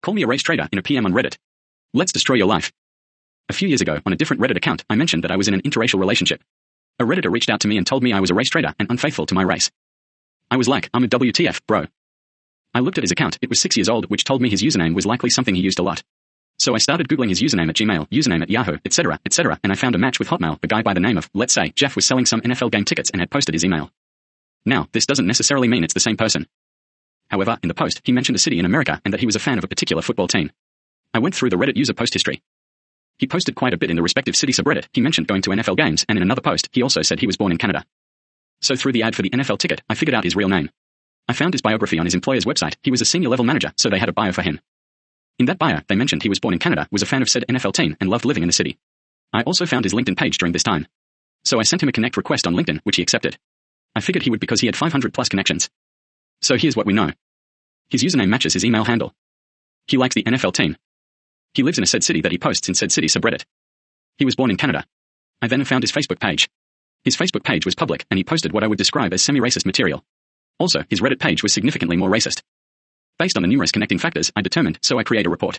Call me a race traitor in a PM on Reddit. Let's destroy your life. A few years ago, on a different Reddit account, I mentioned that I was in an interracial relationship. A Redditor reached out to me and told me I was a race traitor and unfaithful to my race. I was like, I'm a WTF, bro. I looked at his account, it was 6 years old, which told me his username was likely something he used a lot. So I started Googling his username at Gmail, username at Yahoo, etc., and I found a match with Hotmail. A guy by the name of, let's say, Jeff was selling some NFL game tickets and had posted his email. Now, this doesn't necessarily mean it's the same person. However, in the post, he mentioned a city in America and that he was a fan of a particular football team. I went through the Reddit user post history. He posted quite a bit in the respective city subreddit. He mentioned going to NFL games, and in another post, he also said he was born in Canada. So through the ad for the NFL ticket, I figured out his real name. I found his biography on his employer's website. He was a senior level manager, so they had a bio for him. In that bio, they mentioned he was born in Canada, was a fan of said NFL team, and loved living in the city. I also found his LinkedIn page during this time. So I sent him a connect request on LinkedIn, which he accepted. I figured he would because he had 500 plus connections. So here's what we know. His username matches his email handle. He likes the NFL team. He lives in a said city that he posts in said city subreddit. He was born in Canada. I then found his Facebook page. His Facebook page was public, and he posted what I would describe as semi-racist material. Also, his Reddit page was significantly more racist. Based on the numerous connecting factors, I determined, so I create a report.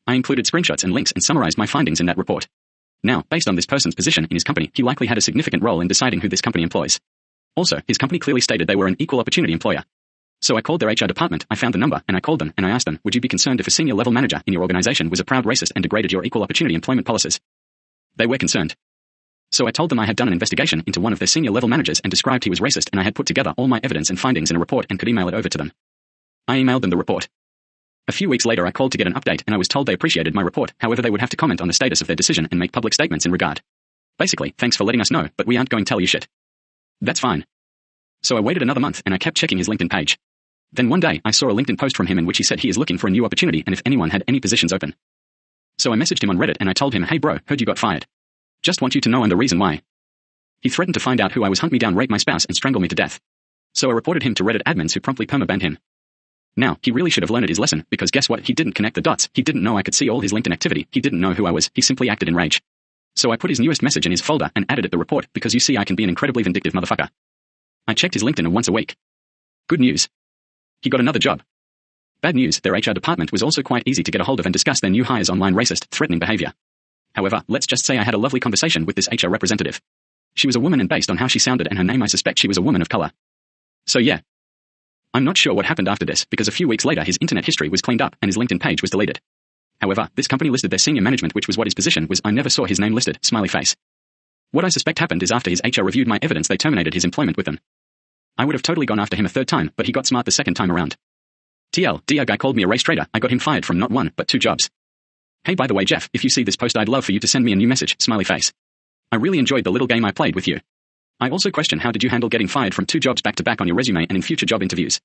I included screenshots and links and summarized my findings in that report. Now, based on this person's position in his company, he likely had a significant role in deciding who this company employs. Also, his company clearly stated they were an equal opportunity employer. So I called their HR department, I found the number, and I called them, and I asked them, would you be concerned if a senior level manager in your organization was a proud racist and degraded your equal opportunity employment policies? They were concerned. So I told them I had done an investigation into one of their senior level managers and described he was racist, and I had put together all my evidence and findings in a report and could email it over to them. I emailed them the report. A few weeks later I called to get an update, and I was told they appreciated my report, however they would have to comment on the status of their decision and make public statements in regard. Basically, thanks for letting us know, but we aren't going to tell you shit. That's fine. So I waited another month and I kept checking his LinkedIn page. Then one day I saw a LinkedIn post from him in which he said he is looking for a new opportunity and if anyone had any positions open. So I messaged him on Reddit and I told him, hey bro, heard you got fired. Just want you to know and the reason why. He threatened to find out who I was, hunt me down, rape my spouse, and strangle me to death. So I reported him to Reddit admins who promptly permabanned him. Now, he really should have learned his lesson, because guess what? He didn't connect the dots. He didn't know I could see all his LinkedIn activity. He didn't know who I was. He simply acted in rage. So I put his newest message in his folder and added it the report, because you see I can be an incredibly vindictive motherfucker. I checked his LinkedIn once a week. Good news. He got another job. Bad news, their HR department was also quite easy to get a hold of and discuss their new hire's online racist, threatening behavior. However, let's just say I had a lovely conversation with this HR representative. She was a woman, and based on how she sounded and her name I suspect she was a woman of color. So yeah. I'm not sure what happened after this, because a few weeks later his internet history was cleaned up and his LinkedIn page was deleted. However, this company listed their senior management, which was what his position was. I never saw his name listed, smiley face. What I suspect happened is after his HR reviewed my evidence they terminated his employment with them. I would have totally gone after him a third time, but he got smart the second time around. TLDR guy called me a race traitor. I got him fired from not one, but 2 jobs. Hey, by the way, Jeff, if you see this post I'd love for you to send me a new message, smiley face. I really enjoyed the little game I played with you. I also question how did you handle getting fired from 2 jobs back to back on your resume and in future job interviews.